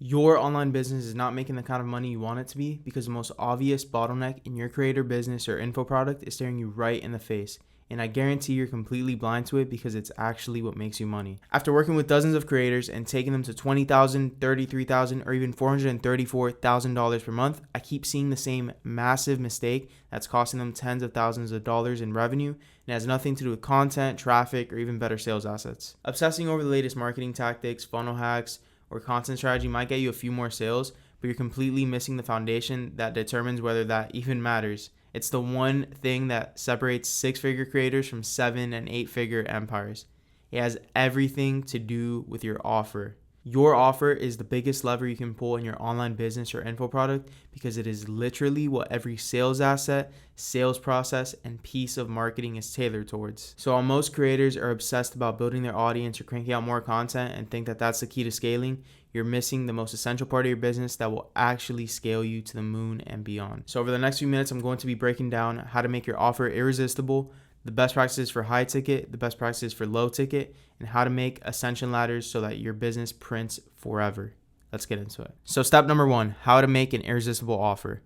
Your online business is not making the kind of money you want it to be because the most obvious bottleneck in your creator business or info product is staring you right in the face. And I guarantee you're completely blind to it because it's actually what makes you money. After working with dozens of creators and taking them to $20,000, $33,000, or even $434,000 per month, I keep seeing the same massive mistake that's costing them tens of thousands of dollars in revenue and has nothing to do with content, traffic, or even better sales assets. Obsessing over the latest marketing tactics, funnel hacks, or content strategy might get you a few more sales, but you're completely missing the foundation that determines whether that even matters. It's the one thing that separates six-figure creators from 7- and 8-figure empires. It has everything to do with your offer. Your offer is the biggest lever you can pull in your online business or info product because it is literally what every sales asset, sales process, and piece of marketing is tailored towards. So while most creators are obsessed about building their audience or cranking out more content and think that that's the key to scaling, you're missing the most essential part of your business that will actually scale you to the moon and beyond. So over the next few minutes, I'm going to be breaking down how to make your offer irresistible, the best practices for high ticket, the best practices for low ticket, and how to make ascension ladders so that your business prints forever. Let's get into it. So step number 1, how to make an irresistible offer.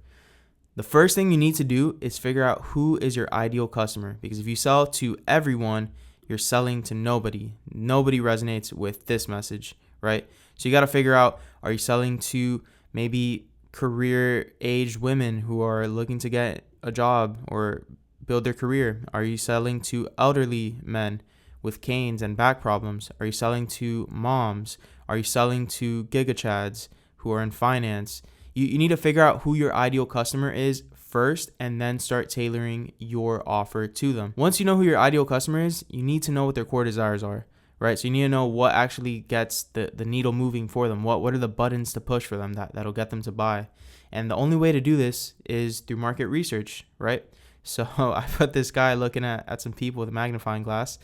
The first thing you need to do is figure out who is your ideal customer, because if you sell to everyone, you're selling to nobody. Nobody resonates with this message, right? So you got to figure out, are you selling to maybe career-aged women who are looking to get a job or build their career? Are you selling to elderly men with canes and back problems? Are you selling to moms? Are you selling to gigachads who are in finance? You need to figure out who your ideal customer is first and then start tailoring your offer to them. Once you know who your ideal customer is, you need to know what their core desires are, right? So you need to know what actually gets the needle moving for them. What are the buttons to push for them that'll get them to buy? And the only way to do this is through market research, right? So I put this guy looking at some people with a magnifying glass.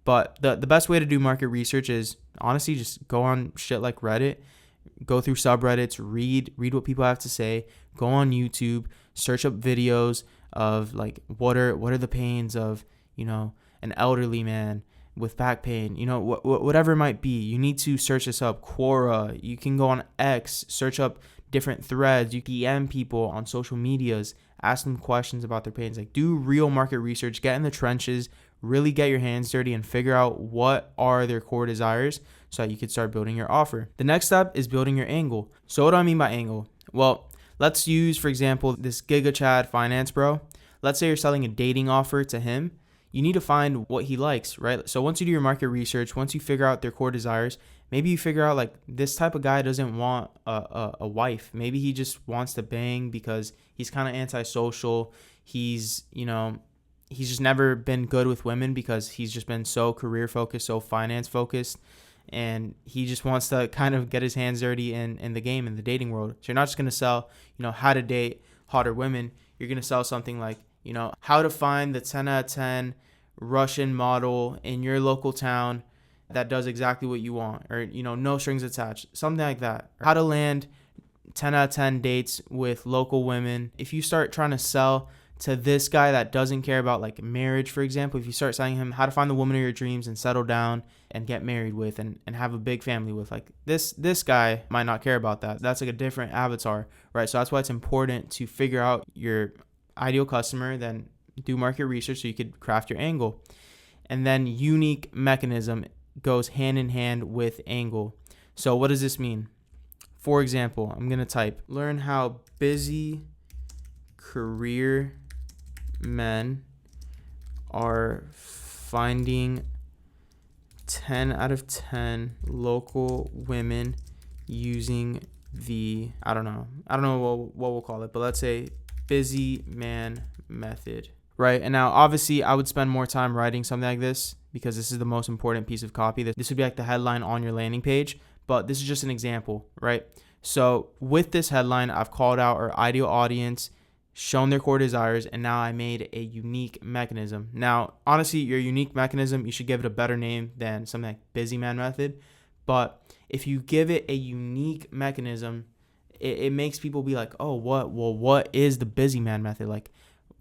But the best way to do market research is honestly just go on shit like Reddit, go through subreddits, read what people have to say, go on YouTube, search up videos of like what are the pains of, an elderly man with back pain, whatever it might be. You need to search this up. Quora, you can go on X, search up different threads, you DM people on social medias, ask them questions about their pains. Like, do real market research, get in the trenches, really get your hands dirty and figure out what are their core desires so that you can start building your offer. The next step is building your angle. So what do I mean by angle? Well, let's use, for example, this Giga Chad finance bro. Let's say you're selling a dating offer to him. You need to find what he likes, right? So once you do your market research, once you figure out their core desires, maybe you figure out like this type of guy doesn't want a wife. Maybe he just wants to bang because he's kind of antisocial. He's just never been good with women because he's just been so career focused, so finance focused. And he just wants to kind of get his hands dirty in the game, in the dating world. So you're not just going to sell, how to date hotter women. You're going to sell something like, how to find the 10 out of 10 Russian model in your local town that does exactly what you want, or, no strings attached, something like that. How to land 10 out of 10 dates with local women. If you start trying to sell to this guy that doesn't care about like marriage, for example, if you start selling him how to find the woman of your dreams and settle down and get married with and have a big family with, like this guy might not care about that. That's like a different avatar, right? So that's why it's important to figure out your ideal customer, then do market research so you could craft your angle. And then unique mechanism goes hand in hand with angle. So what does this mean? For example, I'm going to type, learn how busy career men are finding 10 out of 10 local women using the, I don't know what we'll call it, but let's say busy man method, right? And now obviously I would spend more time writing something like this because this is the most important piece of copy. This would be like the headline on your landing page, but this is just an example, right? So with this headline, I've called out our ideal audience, shown their core desires, and now I made a unique mechanism. Now, honestly, your unique mechanism, you should give it a better name than something like busy man method. But if you give it a unique mechanism, it makes people be like, oh, what is the busy man method? Like,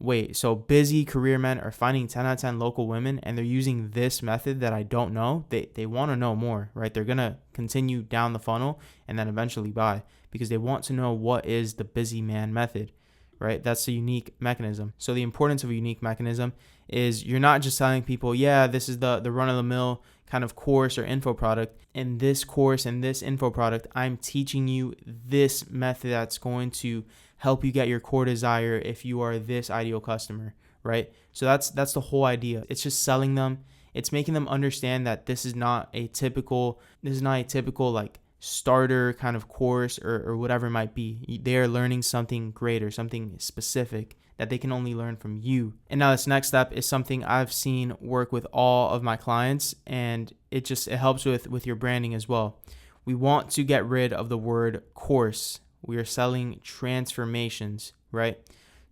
wait, so busy career men are finding 10 out of 10 local women and they're using this method that I don't know. They want to know more, right? They're going to continue down the funnel and then eventually buy because they want to know what is the busy man method, right? That's a unique mechanism. So the importance of a unique mechanism is you're not just telling people, yeah, this is the run-of-the-mill kind of course or info product. In this course and this info product, I'm teaching you this method that's going to help you get your core desire if you are this ideal customer, right? So that's the whole idea. It's just selling them. It's making them understand that this is not a typical like starter kind of course or whatever it might be. They are learning something greater, something specific that they can only learn from you. And now this next step is something I've seen work with all of my clients, and it helps with your branding as well. We want to get rid of the word course. We are selling transformations, right?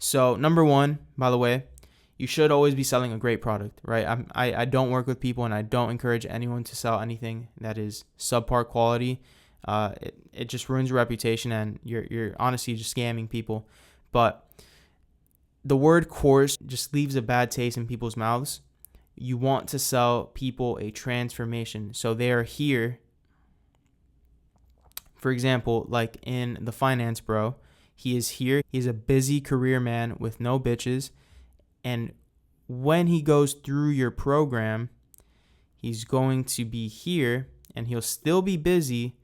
So number one, by the way, you should always be selling a great product, right? I don't work with people and I don't encourage anyone to sell anything that is subpar quality. It just ruins your reputation and you're honestly just scamming people. But the word course just leaves a bad taste in people's mouths. You want to sell people a transformation. So they are here. For example, like in the finance bro, he is here. He's a busy career man with no bitches. And when he goes through your program, he's going to be here and he'll still be busy,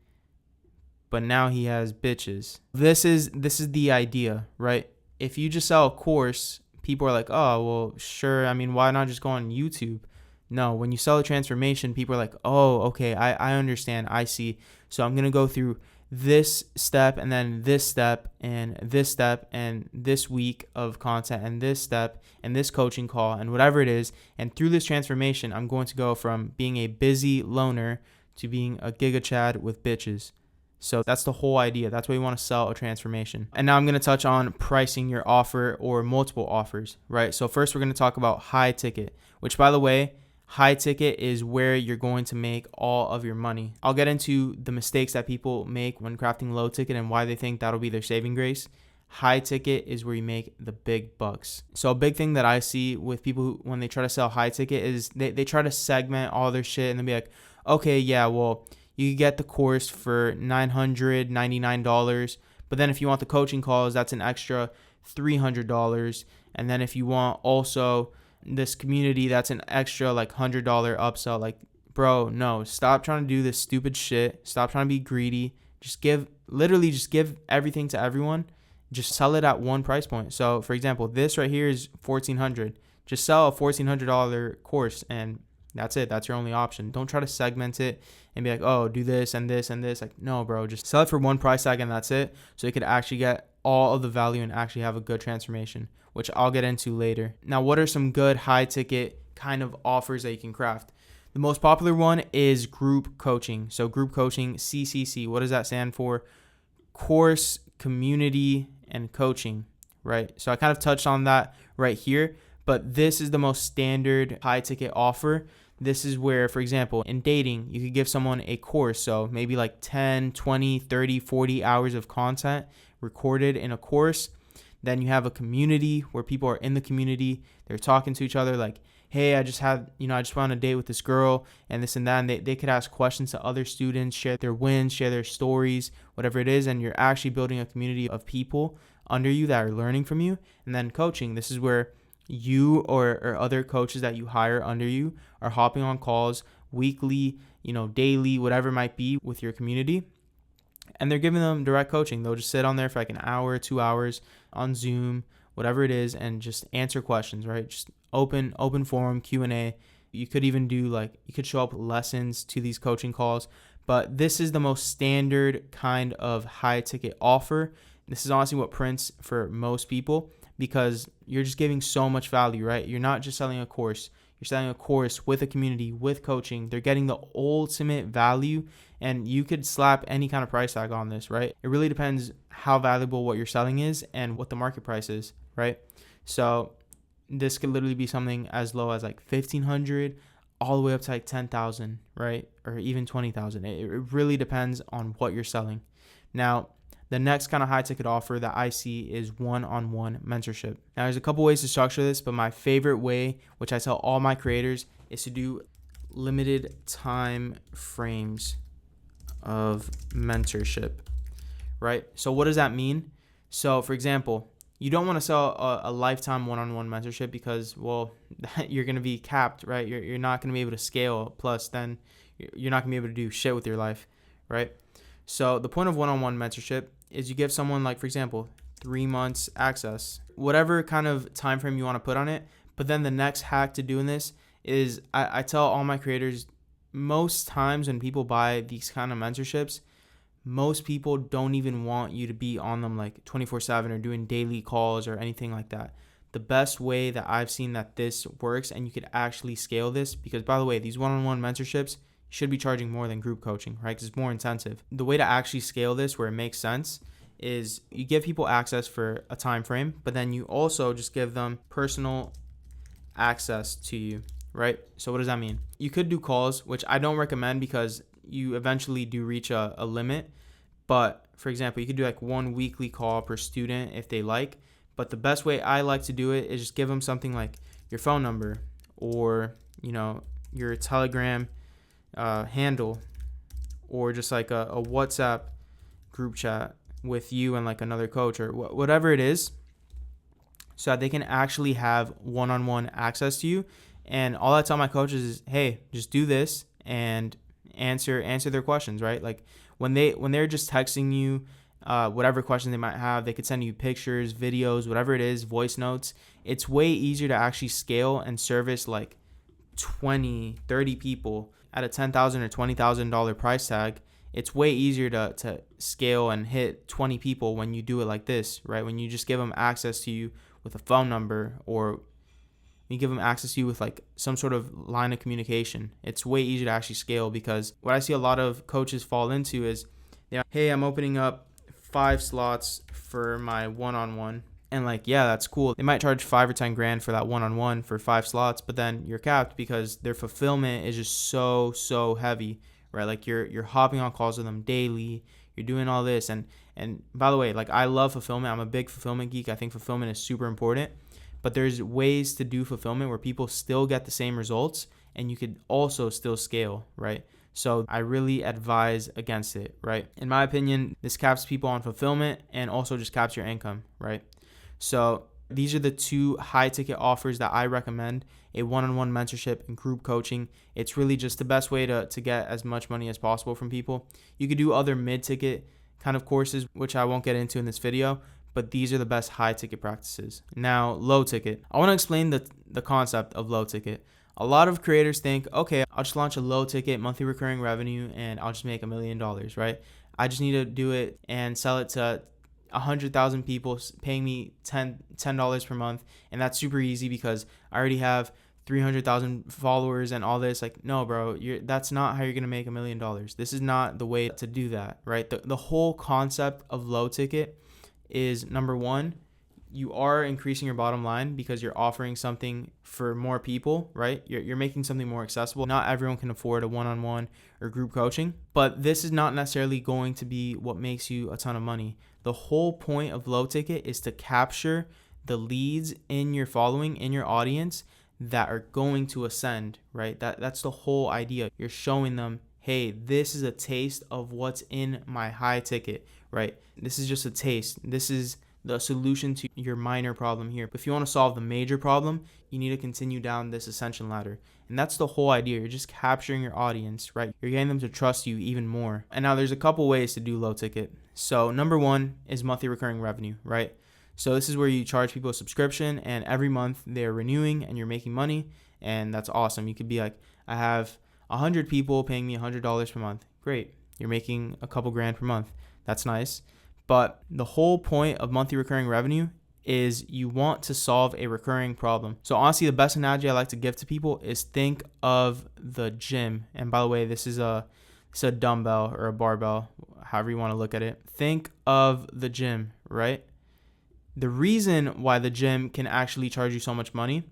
but now he has bitches. This is the idea, right? If you just sell a course, people are like, oh, well, sure. I mean, why not just go on YouTube? No, when you sell a transformation, people are like, oh, okay, I understand. I see. So I'm going to go through this step and then this step and this week of content and this step and this coaching call and whatever it is. And through this transformation, I'm going to go from being a busy loner to being a giga chad with bitches. So that's the whole idea. That's why you want to sell a transformation. And now I'm going to touch on pricing your offer or multiple offers, right? So first we're going to talk about high ticket, which by the way, high ticket is where you're going to make all of your money. I'll get into the mistakes that people make when crafting low ticket and why they think that'll be their saving grace. High ticket is where you make the big bucks. So a big thing that I see with people who, when they try to sell high ticket is they try to segment all their shit and they'll be like, okay, yeah, well, you can get the course for $999, but then if you want the coaching calls, that's an extra $300. And then if you want also this community, that's an extra like $100 upsell. Like, bro, no, stop trying to do this stupid shit. Stop trying to be greedy. Just give everything to everyone. Just sell it at one price point. So for example, this right here is $1,400. Just sell a $1,400 course and that's it. That's your only option. Don't try to segment it and be like, oh, do this and this and this. Like, no, bro, just sell it for one price tag and that's it. So you could actually get all of the value and actually have a good transformation, which I'll get into later. Now, what are some good high ticket kind of offers that you can craft? The most popular one is group coaching. So group coaching, CCC, what does that stand for? Course, community, and coaching, right? So I kind of touched on that right here, but this is the most standard high ticket offer. This is where, for example, in dating, you could give someone a course. So maybe like 10, 20, 30, 40 hours of content recorded in a course. Then you have a community where people are in the community. They're talking to each other like, hey, I just went on a date with this girl and this and that. And they could ask questions to other students, share their wins, share their stories, whatever it is. And you're actually building a community of people under you that are learning from you. And then coaching. This is where you or other coaches that you hire under you are hopping on calls weekly, daily, whatever it might be with your community. And they're giving them direct coaching. They'll just sit on there for like an hour, 2 hours on Zoom, whatever it is, and just answer questions, right? Just open forum, Q&A. You could even do you could show up lessons to these coaching calls. But this is the most standard kind of high ticket offer. This is honestly what prints for most people because you're just giving so much value, right? You're not just selling a course. You're selling a course with a community, with coaching. They're getting the ultimate value, and you could slap any kind of price tag on this, right? It really depends how valuable what you're selling is and what the market price is, right? So this could literally be something as low as like $1,500 all the way up to like $10,000, right? Or even $20,000. It really depends on what you're selling. Now, The next kind of high ticket offer that I see is one-on-one mentorship. Now, there's a couple ways to structure this, but my favorite way, which I tell all my creators, is to do limited time frames of mentorship, right? So what does that mean? So for example, you don't want to sell a lifetime one-on-one mentorship because, well, you're going to be capped, right? You're not going to be able to scale. Plus, then you're not going to be able to do shit with your life, right? So the point of one-on-one mentorship is you give someone, like, for example, 3 months access, whatever kind of time frame you want to put on it. But then the next hack to doing this is I tell all my creators, most times when people buy these kind of mentorships, most people don't even want you to be on them like 24/7 or doing daily calls or anything like that. The best way that I've seen that this works, and you could actually scale this, because by the way, these one-on-one mentorships, you should be charging more than group coaching, right? Because it's more intensive. The way to actually scale this where it makes sense is you give people access for a time frame, but then you also just give them personal access to you, right? So what does that mean? You could do calls, which I don't recommend because you eventually do reach a limit. But for example, you could do like 1 weekly call per student if they like. But the best way I like to do it is just give them something like your phone number or, your Telegram handle, or just like a WhatsApp group chat with you and like another coach or whatever it is, so that they can actually have one-on-one access to you. And all I tell my coaches is, hey, just do this and answer their questions, right? Like when they're just texting you whatever question they might have, they could send you pictures, videos, whatever it is, voice notes. It's way easier to actually scale and service like 20, 30 people at a $10,000 or $20,000 price tag. It's way easier to scale and hit 20 people when you do it like this, right? When you just give them access to you with a phone number, or you give them access to you with like some sort of line of communication. It's way easier to actually scale, because what I see a lot of coaches fall into is, hey, I'm opening up 5 slots for my one-on-one. And like, yeah, that's cool. They might charge 5 or 10 grand for that one-on-one for 5 slots, but then you're capped because their fulfillment is just so heavy, right? Like you're hopping on calls with them daily. You're doing all this. And by the way, like, I love fulfillment. I'm a big fulfillment geek. I think fulfillment is super important, but there's ways to do fulfillment where people still get the same results and you could also still scale, right? So I really advise against it, right? In my opinion, this caps people on fulfillment and also just caps your income, right? So these are the 2 high ticket offers that I recommend: a one-on-one mentorship and group coaching. It's really just the best way to get as much money as possible from people. You could do other mid-ticket kind of courses, which I won't get into in this video, but these are the best high ticket practices. Now, low ticket. I want to explain the concept of low ticket. A lot of creators think, okay, I'll just launch a low ticket monthly recurring revenue and I'll just make $1 million, right? I just need to do it and sell it to 100,000 people paying me $10 per month, and that's super easy because I already have 300,000 followers and all this. Like, no, bro, that's not how you're gonna make $1 million. This is not the way to do that, right? The whole concept of low ticket is, number one, you are increasing your bottom line because you're offering something for more people, right? You're making something more accessible. Not everyone can afford a one-on-one or group coaching, but this is not necessarily going to be what makes you a ton of money. The whole point of low ticket is to capture the leads in your following, in your audience, that are going to ascend, right? That's the whole idea. You're showing them, hey, this is a taste of what's in my high ticket, right? This is just a taste. This is the solution to your minor problem here. But if you want to solve the major problem, you need to continue down this ascension ladder. And that's the whole idea. You're just capturing your audience, right? You're getting them to trust you even more. And now there's a couple ways to do low ticket. So number one is monthly recurring revenue, right? So this is where you charge people a subscription and every month they're renewing and you're making money. And that's awesome. You could be like, I have 100 people paying me $100 per month. Great. You're making a couple grand per month. That's nice. But the whole point of monthly recurring revenue is you want to solve a recurring problem. So honestly, the best analogy I like to give to people is think of the gym. And by the way, this is a dumbbell or a barbell, however you want to look at it. Think of the gym, right? The reason why the gym can actually charge you so much money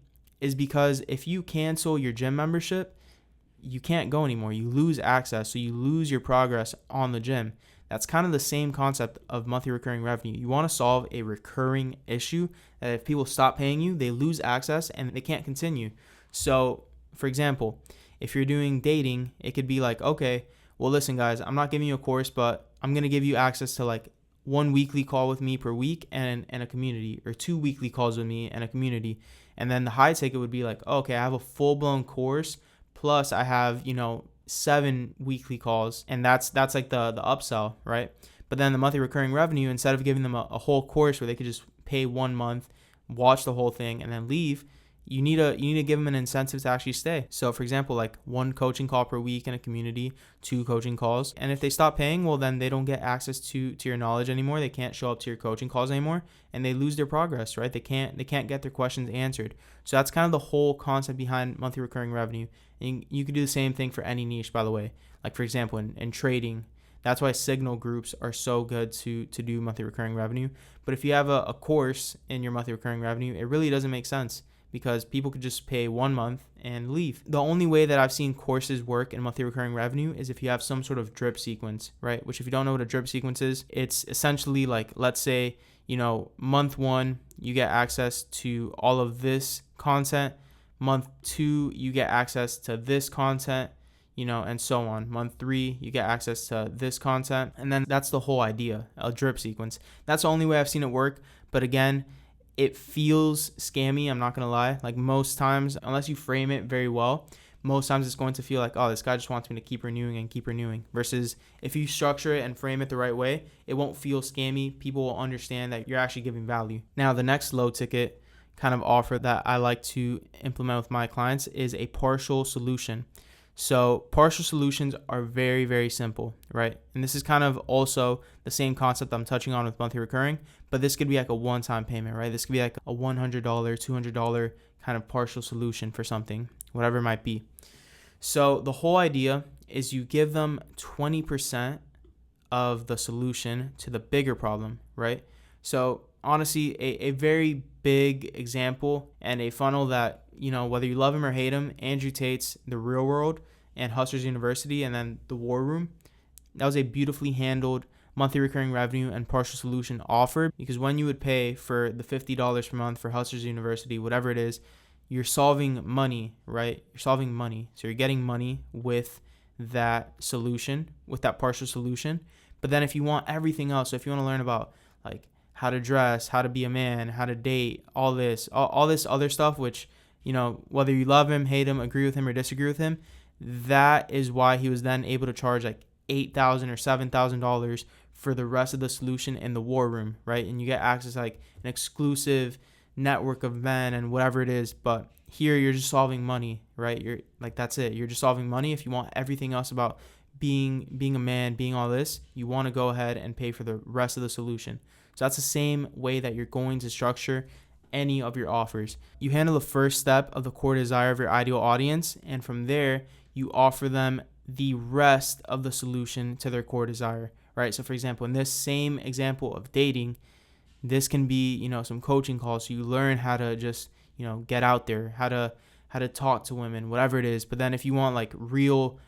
is because if you cancel your gym membership, you can't go anymore. You lose access, so you lose your progress on the gym. That's kind of the same concept of monthly recurring revenue. You want to solve a recurring issue that if people stop paying you, they lose access and they can't continue. So, for example, if you're doing dating, it could be like, okay, well, listen, guys, I'm not giving you a course, but I'm going to give you access to like one weekly call with me per week and a community, or 2 weekly calls with me and a community. And then the high ticket would be like, okay, I have a full blown course, plus I have, 7 weekly calls, and that's like the upsell, right? But then the monthly recurring revenue, instead of giving them a whole course where they could just pay 1 month, watch the whole thing, and then leave, you need to give them an incentive to actually stay. So for example, like 1 coaching call per week in a community, 2 coaching calls. And if they stop paying, well, then they don't get access to your knowledge anymore. They can't show up to your coaching calls anymore, and they lose their progress, right? They can't get their questions answered. So that's kind of the whole concept behind monthly recurring revenue. And you could do the same thing for any niche, by the way. Like for example, in trading, that's why signal groups are so good to do monthly recurring revenue. But if you have a course in your monthly recurring revenue, it really doesn't make sense, because people could just pay 1 month and leave. The only way that I've seen courses work in monthly recurring revenue is if you have some sort of drip sequence, right? Which, if you don't know what a drip sequence is, it's essentially like, let's say, month 1, you get access to all of this content. Month 2, you get access to this content, and so on. Month 3, you get access to this content. And then that's the whole idea, a drip sequence. That's the only way I've seen it work. But again, it feels scammy, I'm not going to lie. Like most times, unless you frame it very well, most times it's going to feel like, oh, this guy just wants me to keep renewing and keep renewing. Versus if you structure it and frame it the right way, it won't feel scammy. People will understand that you're actually giving value. Now, the next low ticket kind of offer that I like to implement with my clients is a partial solution. So partial solutions are very, very simple, right? And this is kind of also the same concept I'm touching on with monthly recurring, but this could be like a one-time payment, right? This could be like a $100, $200 kind of partial solution for something, whatever it might be. So the whole idea is you give them 20% of the solution to the bigger problem, right? So honestly, a very big example and a funnel that, whether you love him or hate him, Andrew Tate's The Real World and Hustlers University, and then The War Room, that was a beautifully handled monthly recurring revenue and partial solution offer, because when you would pay for the $50 per month for Hustlers University, whatever it is, you're solving money, right? You're solving money. So you're getting money with that solution, with that partial solution. But then if you want everything else, so if you want to learn about like how to dress, how to be a man, how to date, all this other stuff, which, whether you love him, hate him, agree with him, or disagree with him, that is why he was then able to charge like $8,000 or $7,000 for the rest of the solution in the War Room, right? And you get access to like an exclusive network of men and whatever it is. But here you're just solving money, right? You're like, that's it. You're just solving money. If you want everything else about being a man, being all this, you want to go ahead and pay for the rest of the solution. So that's the same way that you're going to structure any of your offers. You handle the first step of the core desire of your ideal audience, and from there, you offer them the rest of the solution to their core desire, right? So for example, in this same example of dating, this can be, some coaching calls. So you learn how to just, get out there, how to talk to women, whatever it is. But then if you want like real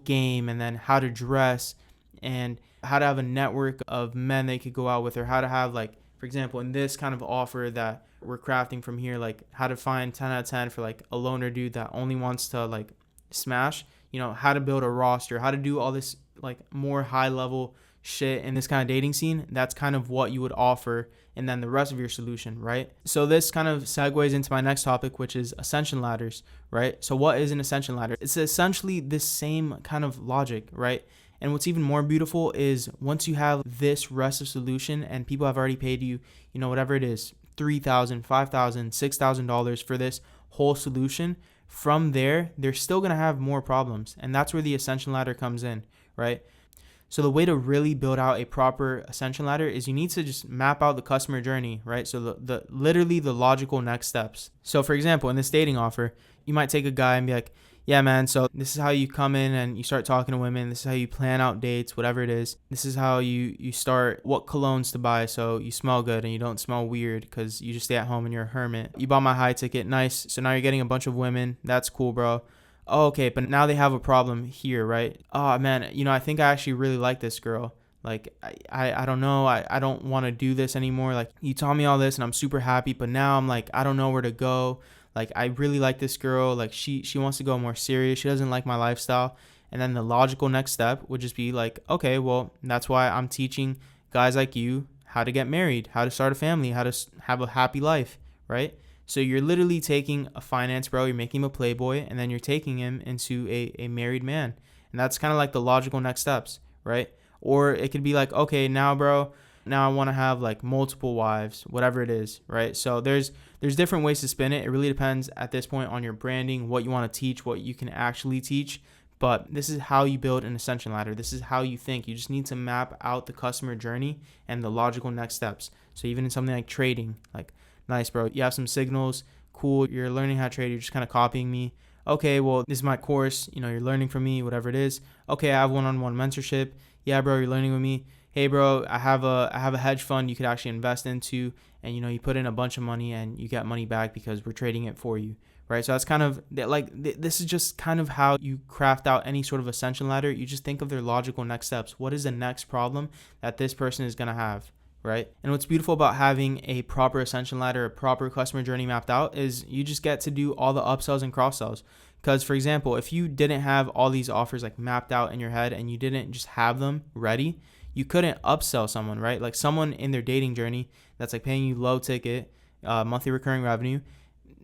game, and then how to dress and how to have a network of men they could go out with, or how to have like, for example, in this kind of offer that we're crafting from here, like how to find 10 out of 10 for like a loner dude that only wants to like smash, how to build a roster, how to do all this like more high level shit in this kind of dating scene. That's kind of what you would offer, and then the rest of your solution, right? So this kind of segues into my next topic, which is ascension ladders, right? So what is an ascension ladder? It's essentially this same kind of logic, right? And what's even more beautiful is once you have this rest of solution and people have already paid you, whatever it is, $3,000, $5,000, $6,000 for this whole solution, from there, they're still going to have more problems. And that's where the ascension ladder comes in, right? So the way to really build out a proper ascension ladder is you need to just map out the customer journey, right? So the literally the logical next steps. So for example, in this dating offer, you might take a guy and be like, yeah, man, so this is how you come in and you start talking to women. This is how you plan out dates, whatever it is. This is how you start what colognes to buy so you smell good and you don't smell weird because you just stay at home and you're a hermit. You bought my high ticket. Nice. So now you're getting a bunch of women. That's cool, bro. Oh, okay, but now they have a problem here, right? Oh, man, I think I actually really like this girl. Like, I don't know. I don't want to do this anymore. Like, you taught me all this and I'm super happy, but now I'm like, I don't know where to go. Like, I really like this girl. Like, she wants to go more serious. She doesn't like my lifestyle. And then the logical next step would just be like, okay, well, that's why I'm teaching guys like you how to get married, how to start a family, how to have a happy life, right? So you're literally taking a finance bro, you're making him a playboy, and then you're taking him into a married man. And that's kind of like the logical next steps, right? Or it could be like, okay, now bro, now I want to have like multiple wives, whatever it is, right? So there's different ways to spin it. It really depends at this point on your branding, what you want to teach, what you can actually teach. But this is how you build an ascension ladder. This is how you think. You just need to map out the customer journey and the logical next steps. So even in something like trading, like, nice, bro, you have some signals, cool, you're learning how to trade, you're just kind of copying me. Okay, well, this is my course, you're learning from me, whatever it is. Okay, I have one-on-one mentorship. Yeah, bro, you're learning with me. Hey, bro, I have a hedge fund you could actually invest into, and you put in a bunch of money and you get money back because we're trading it for you. Right, so that's kind of like, this is just kind of how you craft out any sort of ascension ladder. You just think of their logical next steps. What is the next problem that this person is going to have, right? And what's beautiful about having a proper ascension ladder, a proper customer journey mapped out, is you just get to do all the upsells and cross sells. Because, for example, if you didn't have all these offers like mapped out in your head and you didn't just have them ready, you couldn't upsell someone, right? Like someone in their dating journey that's like paying you low ticket, monthly recurring revenue.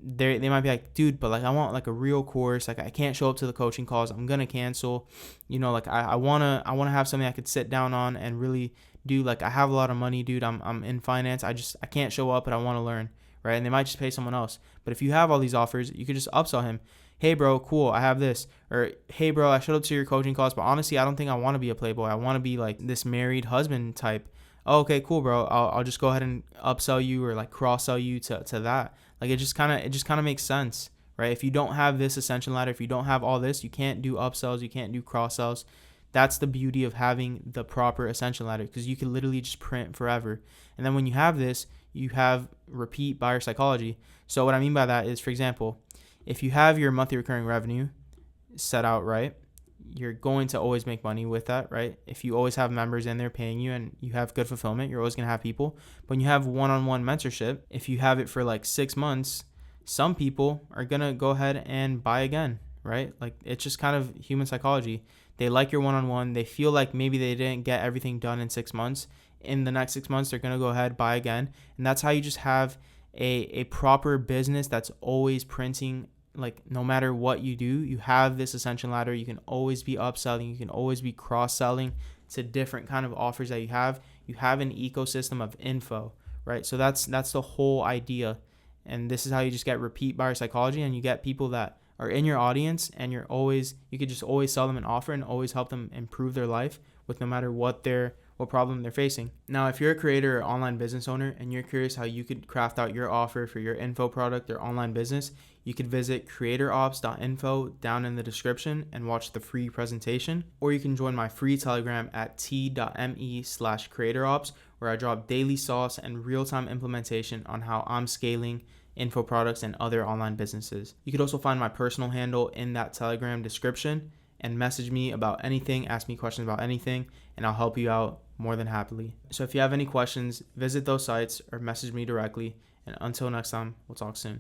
They might be like, dude, but like I want like a real course. Like I can't show up to the coaching calls. I'm gonna cancel. Like I wanna have something I could sit down on and really do. Like I have a lot of money, dude. I'm in finance. I can't show up, but I want to learn, right? And they might just pay someone else. But if you have all these offers, you could just upsell him. Hey bro, cool, I have this. Or hey bro, I showed up to your coaching calls, but honestly, I don't think I want to be a playboy. I want to be like this married husband type. Oh, okay, cool, bro. I'll just go ahead and upsell you or like cross sell you to that. Like it just kind of makes sense, right? If you don't have this ascension ladder, if you don't have all this, you can't do upsells, you can't do cross sells. That's the beauty of having the proper ascension ladder, because you can literally just print forever. And then when you have this, you have repeat buyer psychology. So what I mean by that is, for example, if you have your monthly recurring revenue set out right, you're going to always make money with that, right? If you always have members in there paying you and you have good fulfillment, you're always going to have people. But when you have one-on-one mentorship, if you have it for like 6 months, some people are going to go ahead and buy again, right? Like it's just kind of human psychology. They like your one-on-one. They feel like maybe they didn't get everything done in 6 months. In the next 6 months, they're going to go ahead, buy again. And that's how you just have a proper business that's always printing. Like no matter what you do, you have this ascension ladder. You can always be upselling. You can always be cross-selling to different kind of offers that you have. You have an ecosystem of info, right? So that's the whole idea. And this is how you just get repeat buyer psychology, and you get people that are in your audience, and you could just always sell them an offer and always help them improve their life with no matter what problem they're facing. Now, if you're a creator or online business owner and you're curious how you could craft out your offer for your info product or online business, you could visit creatorops.info down in the description and watch the free presentation, or you can join my free Telegram at t.me/creatorops, where I drop daily sauce and real-time implementation on how I'm scaling info products and other online businesses. You could also find my personal handle in that Telegram description and message me about anything, ask me questions about anything, and I'll help you out more than happily. So if you have any questions, visit those sites or message me directly. And until next time, we'll talk soon.